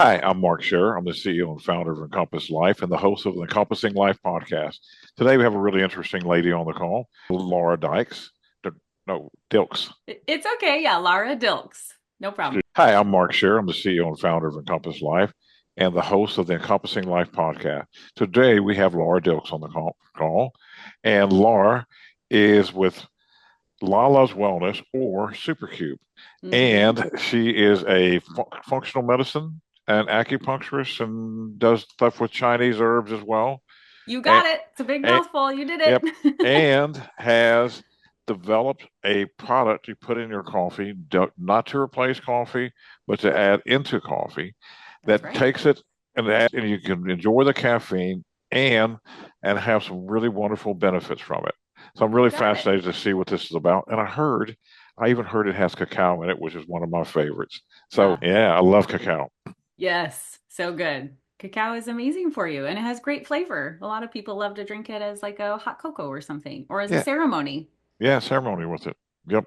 Hi, I'm Mark Scherer. I'm the CEO and founder of Encompass Life and the host of the Encompassing Life podcast. Today we have a really interesting lady on the call, Laura Dykes. No, Dilkes. It's okay. Yeah, Lara Dilkes. No problem. Hi, I'm Mark Scherer. I'm the CEO and founder of Encompass Life and the host of the Encompassing Life podcast. Today we have Laura Dilkes on the call, and Laura is with Lala's Wellness or SuperCube. Hmm. And she is a functional medicine and acupuncturist and does stuff with Chinese herbs as well. You And, got it. It's a big and mouthful. You did yep, it. and has developed a product you put in your coffee, not to replace coffee, but to add into coffee That's that right. takes it and you can enjoy the caffeine and and have some really wonderful benefits from it. So I'm You really got it. fascinated to see what this is about. And I even heard it has cacao in it, which is one of my favorites. So Ah, yeah, I love cacao. yes. So good. Cacao is amazing for you and it has great flavor. A lot of people love to drink it as like a hot cocoa or something or as a Yeah, ceremony. yeah, ceremony with it. Yep.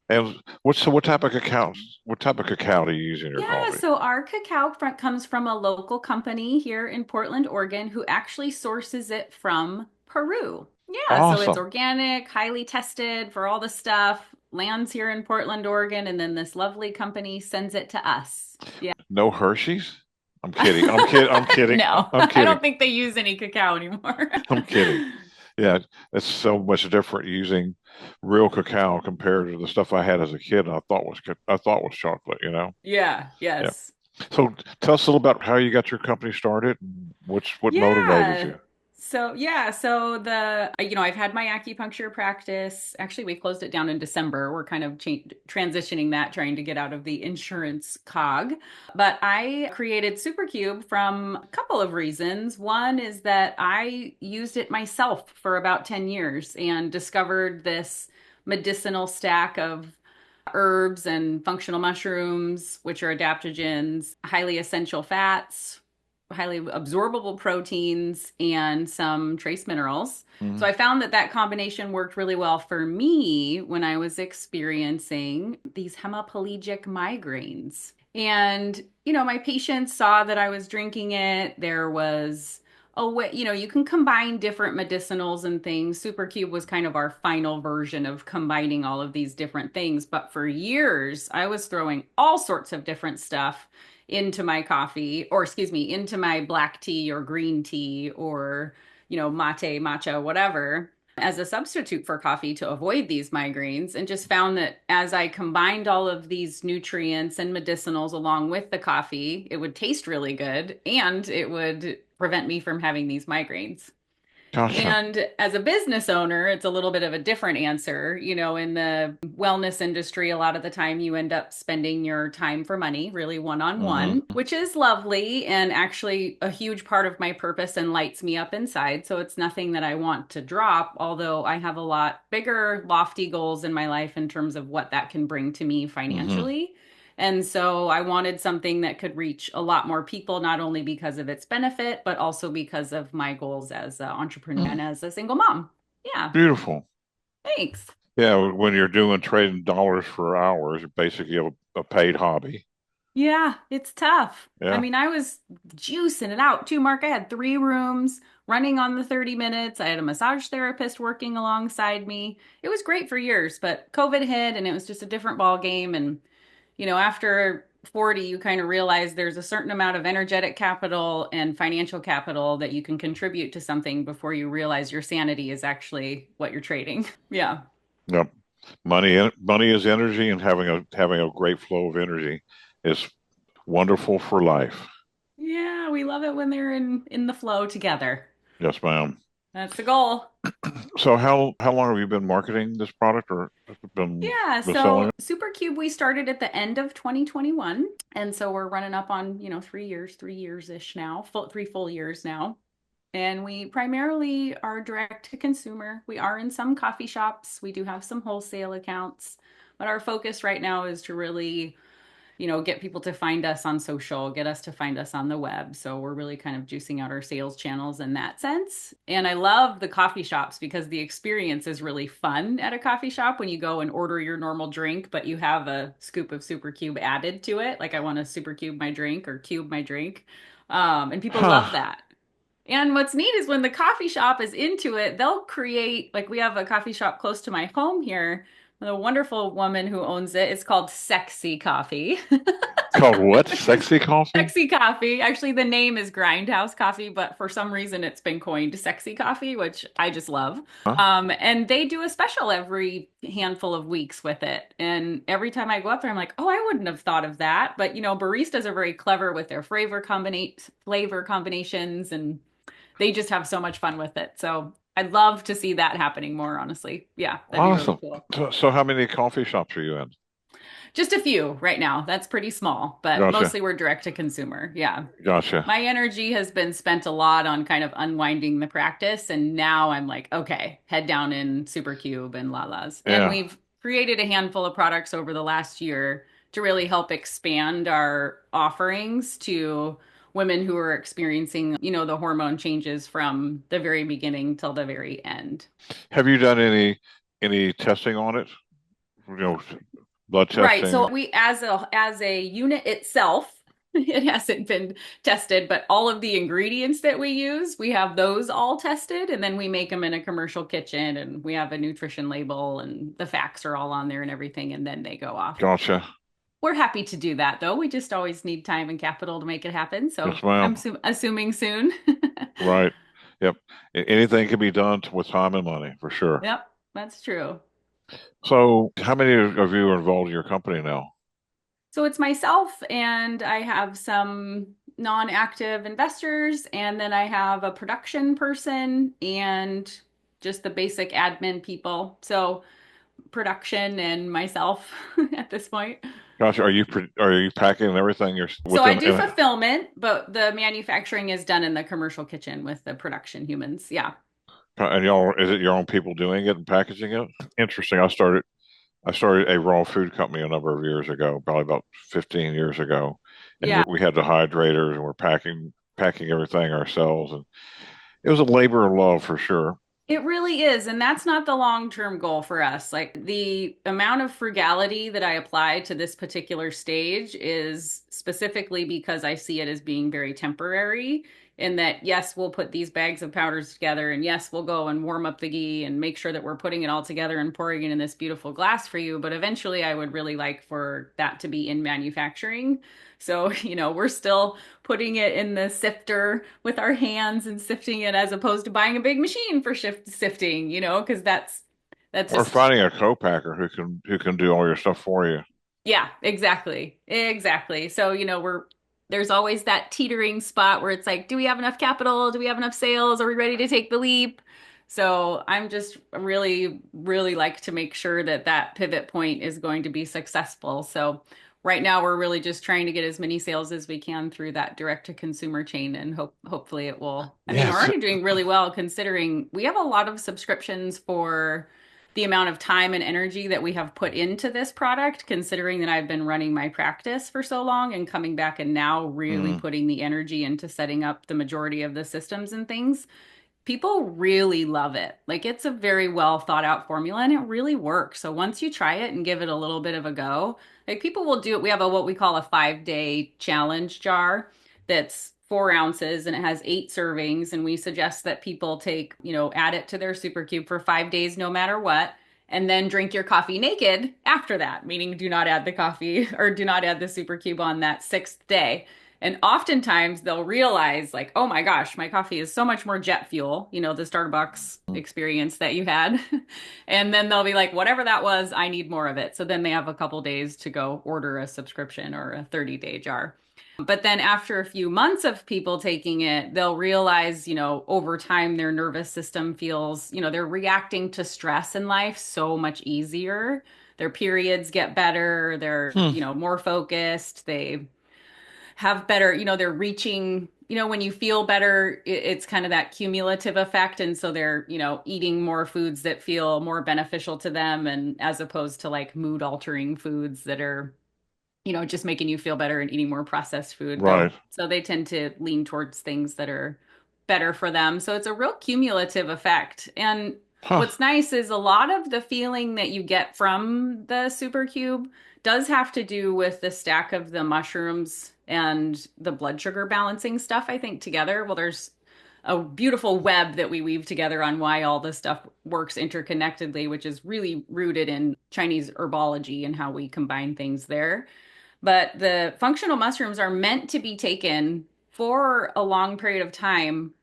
And what type of cacao? What type of cacao do you use in your Yeah, coffee? so our cacao comes from a local company here in Portland, Oregon, who actually sources it from Peru. Yeah, so it's Awesome. organic, highly tested for all the stuff, lands here in Portland, Oregon, and then this lovely company sends it to us. Yeah. No Hershey's? I'm kidding. I'm kidding. I'm kidding. No, I'm I kidding. don't think they use any cacao anymore. I'm kidding. Yeah, it's so much different using real cacao compared to the stuff I had as a kid. And I thought was chocolate. Yeah, Yeah. yes. So tell us a little about how you got your company started, and what motivated Yeah. you. So I've had my acupuncture practice. Actually, we closed it down in December. We're kind of transitioning that, trying to get out of the insurance cog. But I created SuperCube from a couple of reasons. One is that I used it myself for about 10 years and discovered this medicinal stack of herbs and functional mushrooms, which are adaptogens, highly essential fats, highly absorbable proteins, and some trace minerals. So Mhm. I found that that combination worked really well for me when I was experiencing these hemiplegic migraines. And, my patients saw that I was drinking it. There was a way, you can combine different medicinals and things. Supercube was kind of our final version of combining all of these different things. But for years, I was throwing all sorts of different stuff into my coffee, or excuse me, into my black tea or green tea or, mate, matcha, whatever, as a substitute for coffee to avoid these migraines, and just found that as I combined all of these nutrients and medicinals along with the coffee, it would taste really good and it would prevent me from having these migraines. Gotcha. And as a business owner, it's a little bit of a different answer. In the wellness industry, a lot of the time you end up spending your time for money, really one on Hmm. one, which is lovely and actually a huge part of my purpose and lights me up inside. So it's nothing that I want to drop, although I have a lot bigger, lofty goals in my life in terms of what that can bring to me Hmm. financially. And so I wanted something that could reach a lot more people, not only because of its benefit, but also because of my goals as an entrepreneur and as a single mom. Yeah, Beautiful. thanks. Yeah, when you're doing trading dollars for hours, you're basically a paid hobby. Yeah, it's tough. I Yeah. mean, I was juicing it out too, Mark. I had 3 rooms running on the 30 minutes. I had a massage therapist working alongside me. It was great for years, but COVID hit and it was just a different ball game. And after 40, you kind of realize there's a certain amount of energetic capital and financial capital that you can contribute to something before you realize your sanity is actually what you're trading. Yeah. Yep. Money is energy, and having a great flow of energy is wonderful for life. Yeah, we love it when they're in the flow together. Yes, ma'am. That's the goal. So how long have you been marketing this product or Yeah, been selling so it? SuperCube we started at the end of 2021, and so we're running up on, 3 years-ish now, 3 full years now. And we primarily are direct to consumer. We are in some coffee shops. We do have some wholesale accounts, but our focus right now is to really, get people to find us on social, get us to find us on the web. So we're really kind of juicing out our sales channels in that sense. And I love the coffee shops because the experience is really fun at a coffee shop when you go and order your normal drink, but you have a scoop of SuperCube added to it. Like I want to SuperCube my drink or cube my drink. And people love Huh. that. And what's neat is when the coffee shop is into it, they'll create, like we have a coffee shop close to my home here, with a wonderful woman who owns it. It's called Sexy Coffee. Called what? Sexy coffee? Sexy Coffee. Actually, the name is Grindhouse Coffee, but for some reason it's been coined Sexy Coffee, which I just love. Huh? And they do a special every handful of weeks with it. And every time I go up there, I'm like, oh, I wouldn't have thought of that. But baristas are very clever with their flavor combinations, and they just have so much fun with it. So I'd love to see that happening more, honestly. Yeah, that'd be really Awesome. cool. So how many coffee shops are you in? Just a few right now. That's pretty small, but Gotcha. mostly we're direct to consumer. Yeah. Gotcha. My energy has been spent a lot on kind of unwinding the practice. And now I'm like, okay, head down in SuperCube and Lala's. And Yeah. we've created a handful of products over the last year to really help expand our offerings to women who are experiencing, the hormone changes from the very beginning till the very end. Have you done any testing on it? You know, blood Right. testing. So we as a unit itself, it hasn't been tested, but all of the ingredients that we use, we have those all tested and then we make them in a commercial kitchen and we have a nutrition label and the facts are all on there and everything and then they go off. Gotcha. We're happy to do that though. We just always need time and capital to make it happen. So Yes, ma'am. I'm assuming soon. Right. Yep. Anything can be done with time and money for sure. Yep, that's true. So, how many of you are involved in your company now? So it's myself, and I have some non-active investors, and then I have a production person and just the basic admin people. So production and myself at this point. Gotcha. Are you packing everything you're So I within? do fulfillment, but the manufacturing is done in the commercial kitchen with the production humans. Yeah. And y'all, is it your own people doing it and packaging it? Interesting. I started a raw food company a number of years ago, probably about 15 years ago, and Yeah. we had the hydrators and we're packing everything ourselves, and it was a labor of love for sure. It really is. And that's not the long-term goal for us. Like the amount of frugality that I apply to this particular stage is specifically because I see it as being very temporary. In that, yes, we'll put these bags of powders together, and yes, we'll go and warm up the ghee and make sure that we're putting it all together and pouring it in this beautiful glass for you. But eventually, I would really like for that to be in manufacturing. So, we're still putting it in the sifter with our hands and sifting it as opposed to buying a big machine for sifting, because that's Or just finding a co-packer who can do all your stuff for you. yeah, exactly. Exactly. So, there's always that teetering spot where it's like, do we have enough capital? Do we have enough sales? Are we ready to take the leap? So I'm just really, really like to make sure that that pivot point is going to be successful. So right now we're really just trying to get as many sales as we can through that direct to consumer chain and hopefully it will. I mean, we're Yes. already doing really well considering we have a lot of subscriptions for the amount of time and energy that we have put into this product, considering that I've been running my practice for so long and coming back and now really Mm. putting the energy into setting up the majority of the systems and things. People really love it. Like it's a very well thought out formula and it really works. So once you try it and give it a little bit of a go, like people will do it. We have a what we call a 5-day challenge jar that's 4 ounces and it has 8 servings. And we suggest that people take, add it to their super cube for 5 days, no matter what, and then drink your coffee naked after that, meaning do not add the coffee or do not add the super cube on that sixth day. And oftentimes they'll realize, like, oh my gosh, my coffee is so much more jet fuel, the Starbucks experience that you had. And then they'll be like, whatever that was, I need more of it. So then they have a couple days to go order a subscription or a 30-day jar. But then after a few months of people taking it, they'll realize, over time their nervous system feels, they're reacting to stress in life so much easier. Their periods get better, they're, Hmm. more focused, they have better, they're reaching, when you feel better, it's kind of that cumulative effect. And so they're, eating more foods that feel more beneficial to them and as opposed to like mood altering foods that are just making you feel better and eating more processed food, though. Right. So they tend to lean towards things that are better for them. So it's a real cumulative effect. And Huh. what's nice is a lot of the feeling that you get from the SuperCube does have to do with the stack of the mushrooms and the blood sugar balancing stuff, I think, together. Well, there's a beautiful web that we weave together on why all this stuff works interconnectedly, which is really rooted in Chinese herbology and how we combine things there. But the functional mushrooms are meant to be taken for a long period of time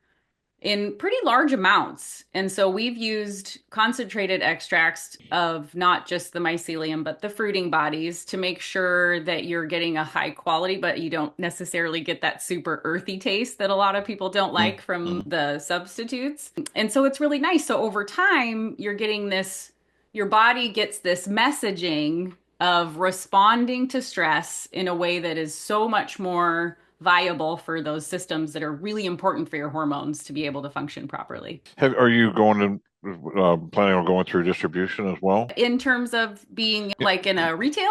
in pretty large amounts. And so we've used concentrated extracts of not just the mycelium, but the fruiting bodies to make sure that you're getting a high quality, but you don't necessarily get that super earthy taste that a lot of people don't like from Mm-hmm. the substitutes. And so it's really nice. So over time, you're getting this, your body gets this messaging of responding to stress in a way that is so much more viable for those systems that are really important for your hormones to be able to function properly. Are you going to planning on going through distribution as well? In terms of being like in a retailer,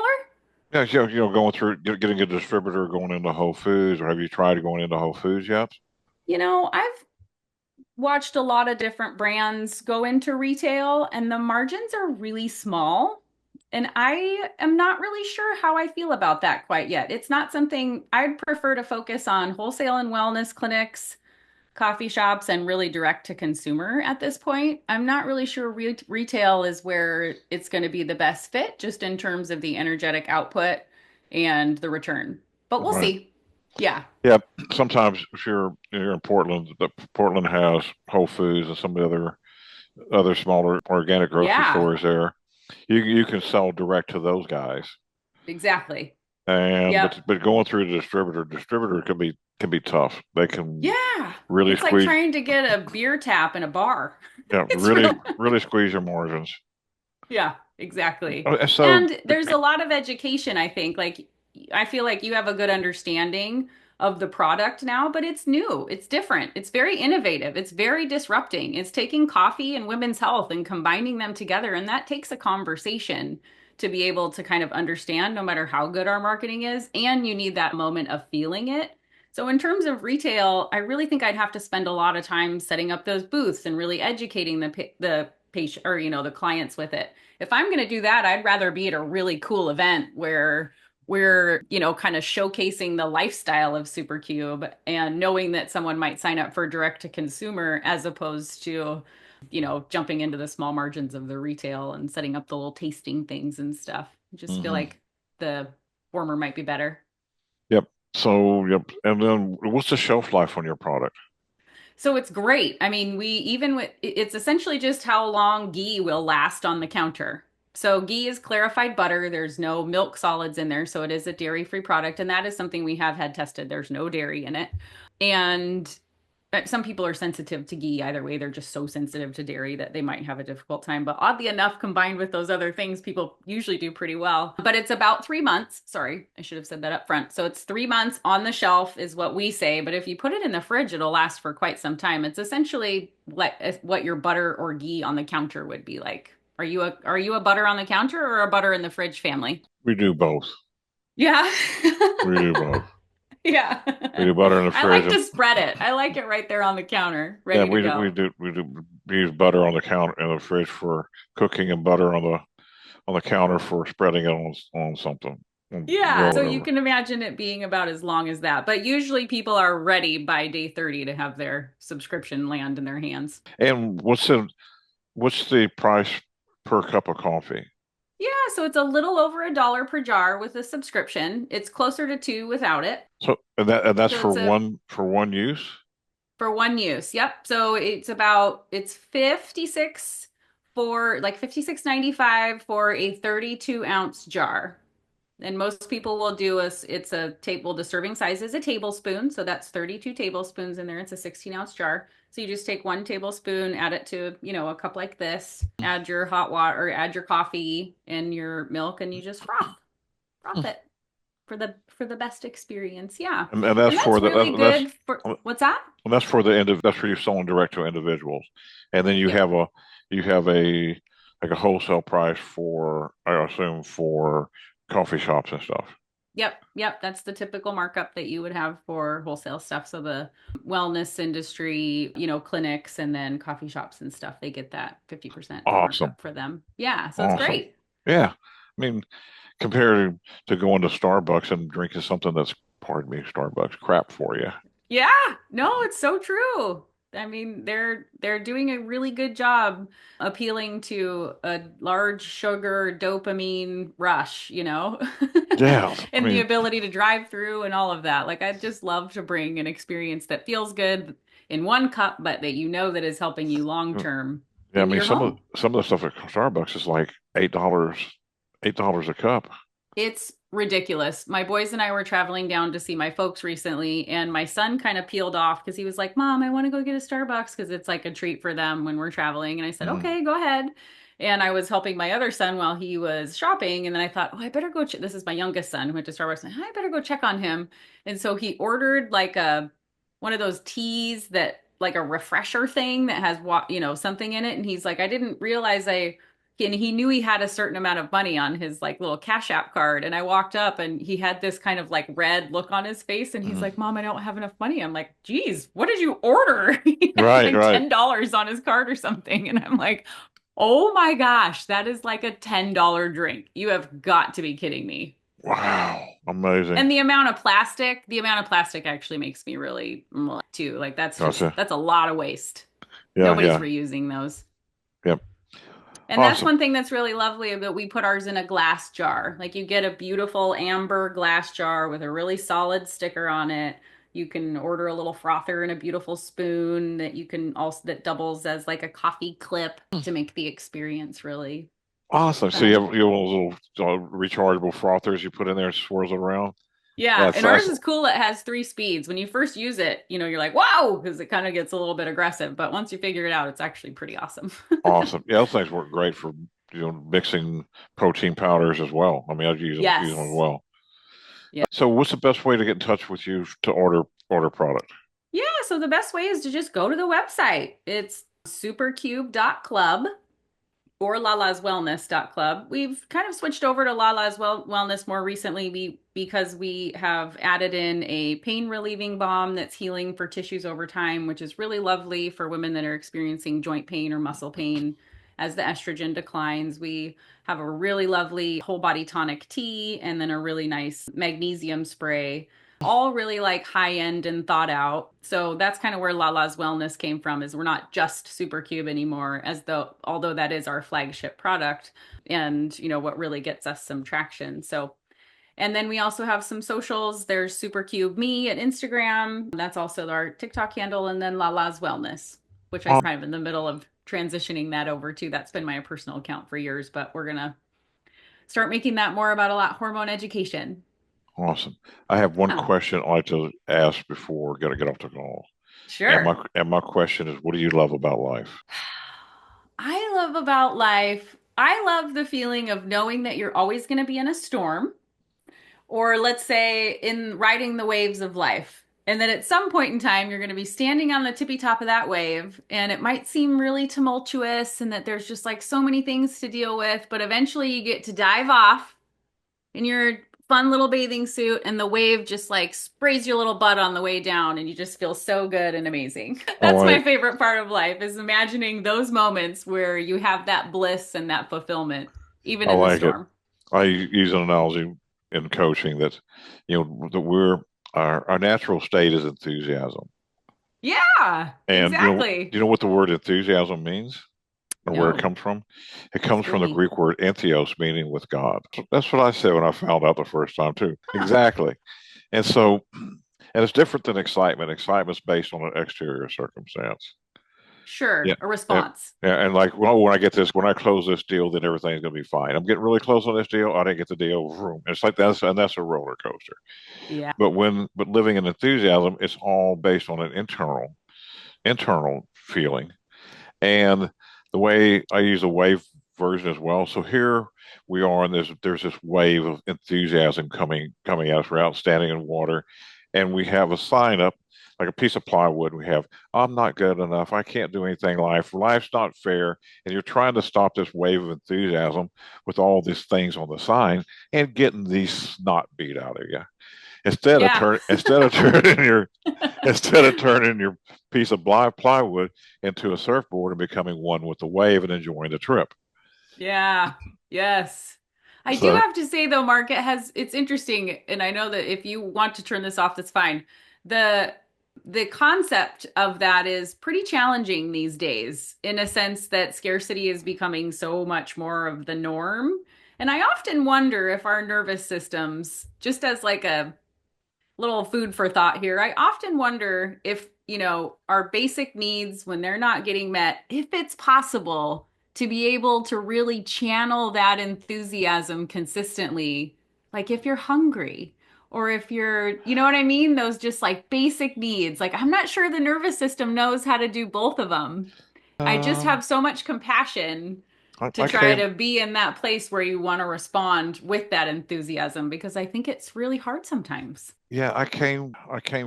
Yeah, going through getting a distributor going into Whole Foods, or have you tried going into Whole Foods yet? I've watched a lot of different brands go into retail and the margins are really small. And I am not really sure how I feel about that quite yet. It's not something I'd prefer to focus on wholesale and wellness clinics, coffee shops, and really direct to consumer at this point. I'm not really sure retail is where it's going to be the best fit, just in terms of the energetic output and the return. But we'll Right. see. Yeah. Yeah. Sometimes if you're in Portland, Portland has Whole Foods and some of the other smaller organic grocery Yeah, stores there. You can sell direct to those guys, exactly. and Yep. but going through the distributor can be tough. They can Yeah. really It's like squeeze, trying to get a beer tap in a bar. yeah, It's real. really squeeze your margins. Yeah, exactly. So And there's a lot of education, I think. Like, I feel like you have a good understanding of the product now, but it's new, it's different, it's very innovative, it's very disrupting. It's taking coffee and women's health and combining them together. And that takes a conversation to be able to kind of understand, no matter how good our marketing is. And you need that moment of feeling it. So, in terms of retail, I really think I'd have to spend a lot of time setting up those booths and really educating the patient or the clients with it. If I'm going to do that, I'd rather be at a really cool event where we're, kind of showcasing the lifestyle of SuperCube and knowing that someone might sign up for direct to consumer as opposed to, jumping into the small margins of the retail and setting up the little tasting things and stuff. I just feel hmm like the former might be better. yep. So yep. And then what's the shelf life on your product? So it's great. I mean, it's essentially just how long ghee will last on the counter. So ghee is clarified butter. There's no milk solids in there, so it is a dairy-free product, and that is something we have had tested. There's no dairy in it. And some people are sensitive to ghee either way. They're just so sensitive to dairy that they might have a difficult time. But oddly enough, combined with those other things, people usually do pretty well. But it's about 3 months. Sorry, I should have said that up front. So it's 3 months on the shelf is what we say. But if you put it in the fridge, it'll last for quite some time. It's essentially what your butter or ghee on the counter would be like. Are you a butter on the counter or a butter in the fridge family? We do both. Yeah. We do both. Yeah. We do butter in the I fridge. like to spread it. I like it right there on the counter, Yeah, ready to go. we do use butter on the counter in the fridge for cooking, and butter on the counter for spreading it on something, on Yeah, grill, so you whatever. can imagine it being about as long as that. But usually people are ready by day 30 to have their subscription land in their hands. And what's the price per cup of coffee? Yeah, so it's a little over $1 per jar with a subscription. It's closer to two without it. So that's So it's a for one use. for one use. Yep. So it's 56.95 for a 32-ounce jar. And most people will do it's a table, the serving size is a tablespoon. So that's 32 tablespoons in there. It's a 16-ounce jar. So you just take 1 tablespoon, add it to, a cup like this, add your hot water or add your coffee and your milk, and you just froth it for the best experience. Yeah. And that's And that's for really good for what's that? that's for that's for you selling direct to individuals, and then Yep. you have a like a wholesale price for, I assume, for coffee shops and stuff. Yep. That's the typical markup that you would have for wholesale stuff. So the wellness industry, clinics and then coffee shops and stuff, they get that 50% Awesome. markup for them. Yeah, so it's Awesome. great. Yeah. I mean, compared to going to Starbucks and drinking something that's, pardon me, Starbucks crap for you. Yeah, no, it's so true. I mean, they're doing a really good job appealing to a large sugar dopamine rush, Yeah. I and the mean, ability to drive through and all of that. Like I just love to bring an experience that feels good in one cup, but that that is helping you long term yeah, I into mean, your home. some of the stuff at Starbucks is like $8 a cup. It's ridiculous. My boys and I were traveling down to see my folks recently, and my son kind of peeled off because he was like, Mom, I want to go get a Starbucks because it's like a treat for them when we're traveling. And I said, Mm, Okay, go ahead. And I was helping my other son while he was shopping. And then I thought, Oh, I better go. This is my youngest son who went to Starbucks. And I better go check on him. And so he ordered like one of those teas that like a refresher thing that has something in it. And he's like, I didn't realize and he knew he had a certain amount of money on his like little Cash App card. And I walked up and he had this kind of like red look on his face. And he's mm. like, Mom, I don't have enough money. I'm like, geez, what did you order? He had Right, like right. $10 on his card or something. And I'm like, oh my gosh, that is like a $10 drink. You have got to be kidding me. Wow. Amazing. And the amount of plastic actually makes me really too. Like Gotcha. that's a lot of waste. Yeah, Nobody's yeah. reusing those. Yep. And that's Awesome. one thing that's really lovely that we put ours in a glass jar. Like you get a beautiful amber glass jar with a really solid sticker on it. You can order a little frother and a beautiful spoon that you can also that doubles as like a coffee clip to make the experience really Awesome. So fun. you have little rechargeable frothers you put in there, swirls it around. Yeah, That's and ours that's is cool. It has three speeds. When you first use it, you're like, "Wow," because it kind of gets a little bit aggressive. But once you figure it out, it's actually pretty awesome. awesome. Yeah, those things work great for mixing protein powders as well. I mean, use them as Yes. well. Yeah. So, what's the best way to get in touch with you to order product? Yeah, so the best way is to just go to the website. It's supercube.club or lalaswellness.club. We've kind of switched over to Lala's Wellness more recently because we have added in a pain relieving balm that's healing for tissues over time, which is really lovely for women that are experiencing joint pain or muscle pain as the estrogen declines. We have a really lovely whole body tonic tea and then a really nice magnesium spray, all really like high end and thought out. So that's kind of where Lala's Wellness came from, is we're not just SuperCube anymore, as though although that is our flagship product and what really gets us some traction. So and then we also have some socials. There's SuperCube Me at Instagram. That's also our TikTok handle, and then Lala's Wellness, which I'm kind of in the middle of transitioning that over to. That's been my personal account for years, but we're gonna start making that more about a lot hormone education. Awesome. I have one Yeah, question I like to ask before I got to get off the call. sure. And my question is, what do you love about life? I love about life. I love the feeling of knowing that you're always going to be in a storm, or let's say in riding the waves of life. And that at some point in time, you're going to be standing on the tippy top of that wave, and it might seem really tumultuous, and that there's just like so many things to deal with. But eventually, you get to dive off in your fun little bathing suit, and the wave just like sprays your little butt on the way down, and you just feel so good and amazing. I That's my like favorite part of life, is imagining those moments where you have that bliss and that fulfillment, even I in the like it. storm. I use an analogy in coaching that that our natural state is enthusiasm. Yeah, And exactly. do you know what the word enthusiasm means or where it No, comes from? It comes school from the me. Greek word entheos, meaning with God. That's what I said when I found out the first time too. Huh. Exactly. And so, and it's different than excitement. Excitement's based on an exterior circumstance. Yeah. Sure, a Yeah. response. Yeah, and like, well, when I close this deal, then everything's going to be fine. I'm getting really close on this deal. I didn't get the deal. Vroom. It's like that's a roller coaster. Yeah. But living in enthusiasm, it's all based on an internal feeling. And the way I use a wave version as well. So here we are, and there's this wave of enthusiasm coming at us. We're out standing in water, and we have a sign up, like a piece of plywood. We have, I'm not good enough. I can't do anything in life. Life's not fair. And you're trying to stop this wave of enthusiasm with all these things on the sign and getting these snot beat out of you. Yeah. Instead of turning your instead of turning your piece of plywood into a surfboard and becoming one with the wave and enjoying the trip. Yeah. Yes. I do So have to say though, Mark, it's interesting, and I know that if you want to turn this off, that's fine. The the concept of that is pretty challenging these days in a sense that scarcity is becoming so much more of the norm. And I often wonder if our nervous systems, just as like a little food for thought here. I often wonder if, our basic needs, when they're not getting met, if it's possible to be able to really channel that enthusiasm consistently. Like if you're hungry or if you know what I mean? Those just like basic needs. Like I'm not sure the nervous system knows how to do both of them. I just um, have so much compassion to I try came, to be in that place where you want to respond with that enthusiasm because I think it's really hard sometimes. yeah, I came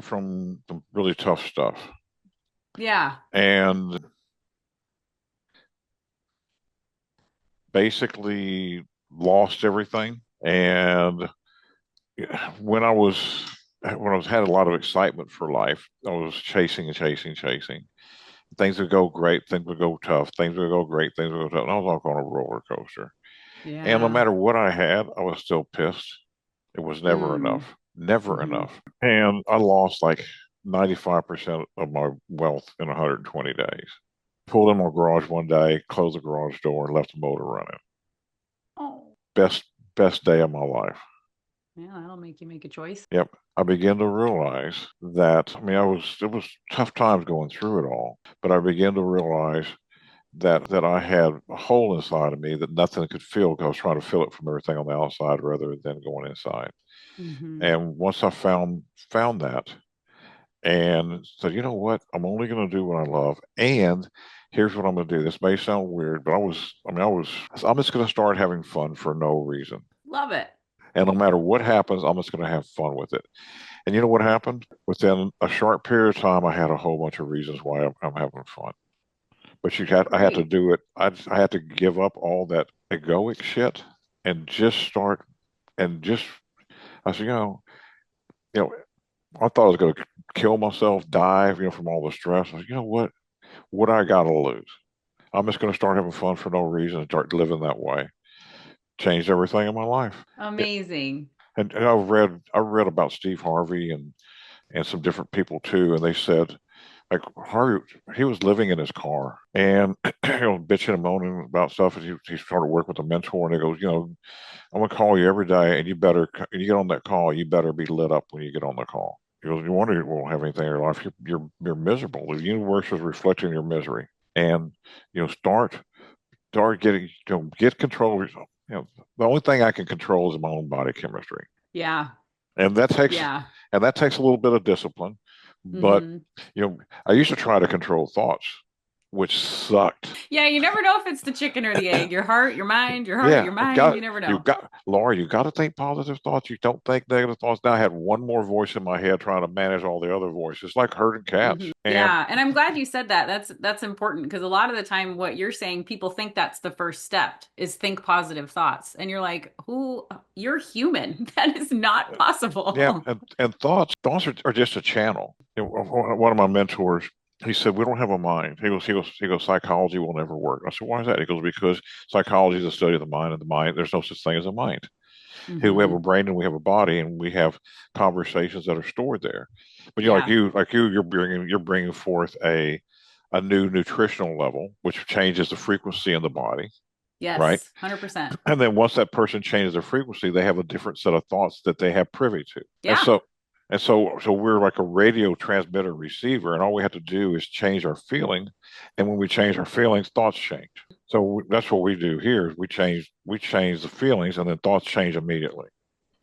from some really tough stuff, Yeah. and basically lost everything. And when I was when I was had a lot of excitement for life, I was chasing and chasing, chasing. Things would go great, things would go tough, things would go great, things would go tough. And I was like on a roller coaster. And no Yeah. matter what I had, I was still pissed. It was never enough, Mm. never Hmm. enough. And I lost like 95% of my wealth in 120 days. Pulled in my garage one day, closed the garage door, and left the motor running. Oh, Best best day of my life. yeah, that'll make you make a choice. Yep. I began to realize that, I mean, it was tough times going through it all, but I began to realize that I had a hole inside of me that nothing could fill because I was trying to fill it from everything on the outside rather than going inside. Hmm. And once I found that and said, you know what, I'm only going to do what I love, and here's what I'm going to do. This may sound weird, but I'm just going to start having fun for no reason. Love it. And no matter what happens, I'm just going to have fun with it. And you know what happened? Within a short period of time, I had a whole bunch of reasons why I'm having fun. But I had to Great. do it. I had to give up all that egoic shit and just start and just. I said, you know, I thought I was going to kill myself, die, from all the stress. I said, you know what? What I got to lose? I'm just going to start having fun for no reason and start living that way. Changed everything in my life. Yeah. Amazing. And I read about Steve Harvey and some different people too, and they said like Harvey, he was living in his car and bitching and moaning about stuff. And he started working with a mentor, and he goes, I'm gonna call you every day, and you get on that call, you better be lit up when you get on the call. He goes, you wonder you won't have anything in your life. You're miserable. The universe is reflecting your misery, and start getting get control of yourself. The only thing I can control is my own body chemistry, Yeah. and Yeah. that takes a little bit of discipline. But Hmm. I used to try to control thoughts, which sucked. Yeah, you never know if it's the chicken or the egg. Your heart, your mind, your heart, Yeah, your mind. You never know. Laura, you got to think positive thoughts. You don't think negative thoughts. Now I had one more voice in my head trying to manage all the other voices. It's like herding cats. Hmm. And Yeah, and I'm glad you said that. That's important because a lot of the time what you're saying, people think that's the first step is think positive thoughts. And you're like, "Who you're human. That is not yeah, possible." and thoughts are just a channel. One of my mentors, he said, we don't have a mind. He goes, psychology will never work. I said, why is that? He goes, because psychology is the study of the mind, and the mind, there's no such thing as a mind. Here we have a Hmm. brain and we have a body, and we have conversations that are stored there. But Yeah. you're bringing forth a new nutritional level, which changes the frequency in the body, right? Yes. 100%. And then once that person changes their frequency, they have a different set of thoughts that they have privy to. And Yeah. so we're like a radio transmitter receiver, and all we have to do is change our feeling. And when we change our feelings, thoughts change. So that's what we do here is we change the feelings, and then thoughts change immediately.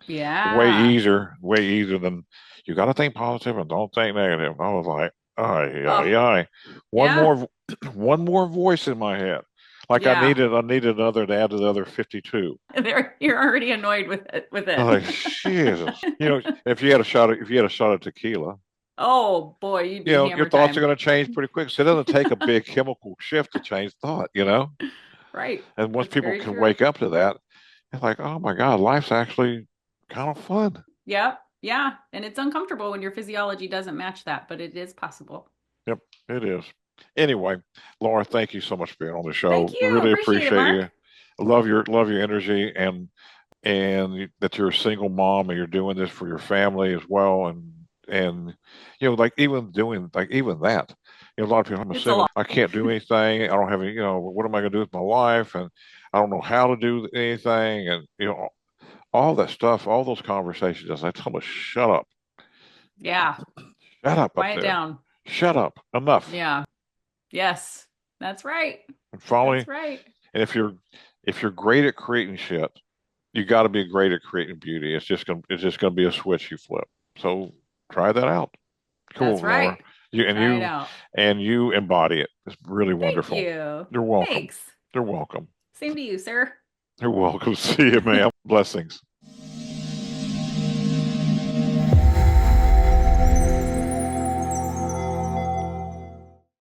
Yeah. Way easier than you got to think positive and don't think negative. I was like, ay, Oh, ay, ay. One yeah. more, one more voice in my head. Like Yeah. I needed another to add to the other 52. You're already annoyed with I'm it. like, Jesus. If you had a shot of tequila, Oh boy, you'd be your hammer thoughts are time. going to change pretty quick. So it doesn't take a big chemical shift to change thought. Right. And once That's people very can true. wake up to that, it's like, oh my God, life's actually kind of fun. Yep. Yeah. And it's uncomfortable when your physiology doesn't match that, but it is possible. Yep, it is. Anyway, Laura, thank you so much for being on the Thank show. you. Really Appreciate it, appreciate you. Mark. I love your energy and that you're a single mom and you're doing this for your family as well. And like even doing like even that. A lot of people, I'm a It's a single, lot. I can't do anything. I don't have any, what am I going to do with my life? And I don't know how to do anything. And all that stuff, all those conversations. I tell them, shut up, Yeah. shut up Quiet there, down. shut up, enough. Yeah. Yes. That's right. And finally, That's right. and if you're great at creating shit, you got to be great at creating beauty. It's just gonna be a switch you flip. So try that out. That's Cool, Laura. right. You and Try it you out. and you embody it. It's really Thank wonderful. you. You're welcome. Thanks. You're welcome. Same to you, sir. You're welcome. See you, ma'am. Blessings.